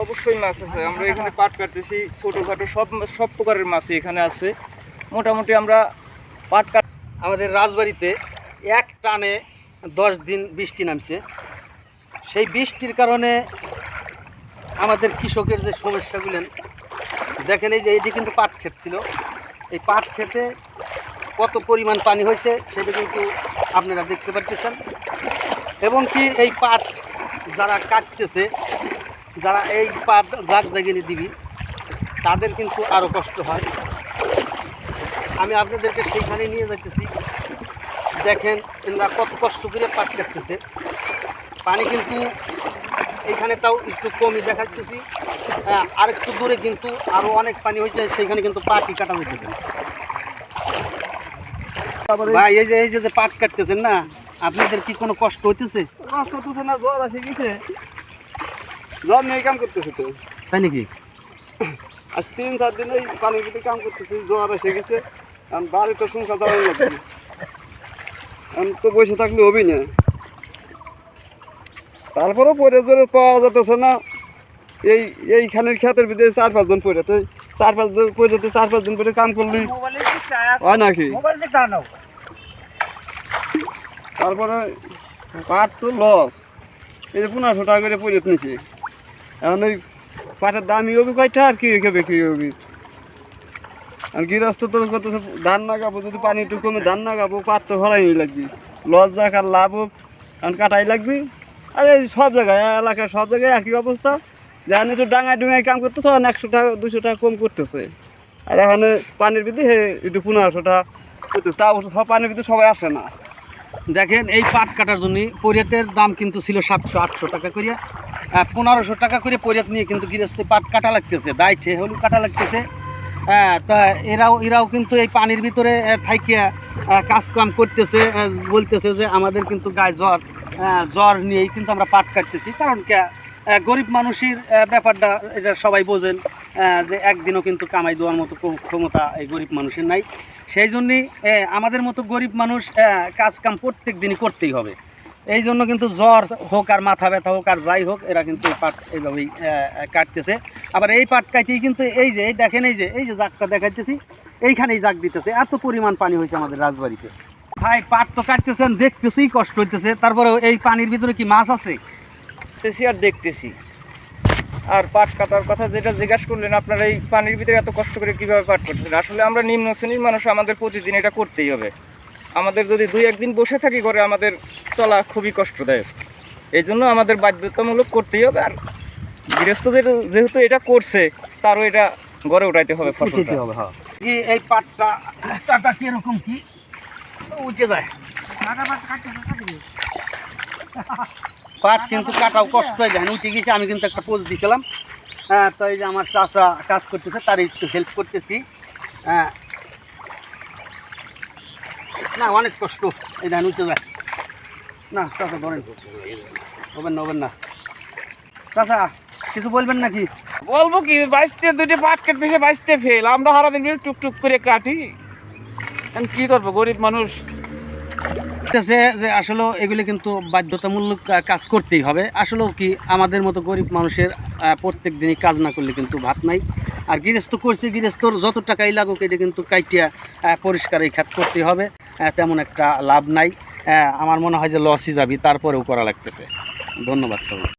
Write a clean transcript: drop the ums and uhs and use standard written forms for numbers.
অবশ্যই মাছ আছে। আমরা এখানে পাট কাটতেছি, ছোটখাটো সব প্রকারের মাছই এখানে আছে। মোটামুটি আমরা পাট কাট আমাদের রাজবাড়িতে এক টানে 10 দিন বৃষ্টি নামছে। সেই বৃষ্টির কারণে আমাদের কৃষকের যে সমস্যাগুলো দেখেন, এই যে এটি কিন্তু পাট ক্ষেত ছিল। এই পাট ক্ষেতে কত পরিমাণ পানি হয়েছে সেটা কিন্তু আপনারা দেখতে পাচ্ছেন। এবং কি এই পাট যারা কাটতেছে, যারা এই পাট জাগিয়ে দিবি, তাদের কিন্তু আরও কষ্ট হয়। আমি আপনাদেরকে সেইখানে নিয়ে যাইতেছি। দেখেন এরা কত কষ্ট করে পাট কাটতেছে। পানি কিন্তু এইখানে তাও একটু কমই দেখাচ্তেছি, আর একটু দূরে কিন্তু আরও অনেক পানি হয়েছে, সেইখানে কিন্তু পাটই কাটা হয়েছে। ভাই এই যে পাট কাটতেছেন না, আপনাদের কি কোনো কষ্ট হইতেছে? কষ্ট হতেছে না, জ্বর আসে গেছে, জ্বর নিয়ে কাম করতেছে তো। তাই নাকি? আজ 3-4 দিন এই পানির ভিতরে কাম করতেছি, জ্বর এসে গেছে। কারণ বাড়িতে সংসার চালানো লাগবে, আমি তো বসে থাকলে হবি না। তারপরেও পরে জোরে পাওয়া যেতেছে না। এইখানের ক্ষেতের ভিতরে 4-5 জন পড়ে, তো 4-5 জন পড়ে, 4-5 দিন পরে কাম করলে হয় নাকি? তারপরে পাট তো লস, এই যে 1500 টাকা করে পড়ে নিছি। এখন ওই পাটের দামই হবে কয়টা, আর কি খেবে কি হবে? আর গৃহস্থ তো করতেছে ধান লাগাবো, যদি পানি একটু কমে ধান লাগাবো, পাট তো ভরাই লাগবে। লস যাক আর লাভ হোক, কারণ কাটাই লাগবে। আর এই সব জায়গায় এলাকায় সব জায়গায় একই অবস্থা। যেন একটু ডাঙায় ডুঙায় কাম করতেছে, 100 টাকা 200 টাকা কম করতেছে। আর এখানে পানির ভিতরে একটু 1500 টাকা করতেছে, তাও সব পানির ভিতরে সবাই আসে না। দেখেন এই পাট কাটার জন্য পরিয়াতের দাম কিন্তু ছিল 700-800 টাকা করে, 1500 টাকা করে পরিয়াত নিয়ে কিন্তু গৃহস্থ পাট কাটা লাগতেছে, দায়িত্বে হলু কাটা লাগতেছে। তা এরাও কিন্তু এই পানির ভিতরে থাইকিয়া কাজকাম করতেছে, বলতেছে যে আমাদের কিন্তু গায়ে জ্বর নিয়েই কিন্তু আমরা পাট কাটতেছি। কারণ গরিব মানুষের ব্যাপারটা এটা সবাই বোঝেন, যে একদিনও কিন্তু কামাই দেওয়ার মতো ক্ষমতা এই গরিব মানুষের নাই। সেই জন্যেই আমাদের মতো গরিব মানুষ কাজকাম প্রত্যেক দিনই করতেই হবে। এই জন্য কিন্তু জ্বর হোক আর মাথা ব্যথা হোক আর যাই হোক, এরা কিন্তু এই পাট এইভাবেই কাটতেছে। আবার এই পাট কাটেই কিন্তু এই যে দেখেন, এই যে জাগটা দেখাইতেছি, এইখানেই জাগ দিতেছে। এত পরিমাণ পানি হয়েছে আমাদের রাজবাড়িতে। ভাই পাট তো কাটতেছেন, দেখতেছি কষ্ট হইতেছে, তারপরে এই পানির ভিতরে কি মাছ আছে? আর দেখতেছি। আর পাট কাটার কথা যেটা জিজ্ঞাসা করলেন, আপনারা এই পানির ভিতরে এত কষ্ট করে কীভাবে পাট করতেছেন? আসলে আমরা নিম্ন শ্রেণীর মানুষ, আমাদের প্রতিদিন এটা করতেই হবে। আমাদের যদি 2-1 দিন বসে থাকি ঘরে, আমাদের চলা খুবই কষ্টদায়ক। এই জন্য আমাদের বাধ্যতামূলক করতেই হবে। আর গৃহস্থদের যেহেতু এটা করছে, তারও এটা গড়ে উঠাইতে হবে, ফসলটা হবে। হ্যাঁ, এই পাটটা কাটা কিরকম কি উঠে যায়। পাট কিন্তু কাটাও কষ্ট হয়ে যায়, উঠে গেছে। আমি কিন্তু একটা পোজ দিয়েছিলাম, তো এই যে আমার চাচা কাজ করতেছে, তার একটু হেল্প করতেছি। না অনেক কষ্ট, এই ধান উঠে যায় না। চাচা ধরেন, হবেন না চাচা, কিছু বলবেন নাকি? বলবো কি, 22টা পাট কেটে 22টা ফেল, আমরা সারাদিন টুকটুক করে কাটি। কি করবো, গরিব মানুষ। যে আসলে এগুলি কিন্তু বাধ্যতামূলক কাজ করতেই হবে। আসলেও কি আমাদের মতো গরিব মানুষের প্রত্যেক দিনই কাজ না করলে কিন্তু ভাত নাই। আর গৃহস্থ করছে, গৃহস্থর যত টাকাই লাগুক এটা কিন্তু কাইটিয়া পরিষ্কার এই খাত করতেই হবে, তেমন একটা লাভ নাই। আমার মনে হয় যে লসই যাবি, তারপরেও করা লাগতেছে। ধন্যবাদ সবাই।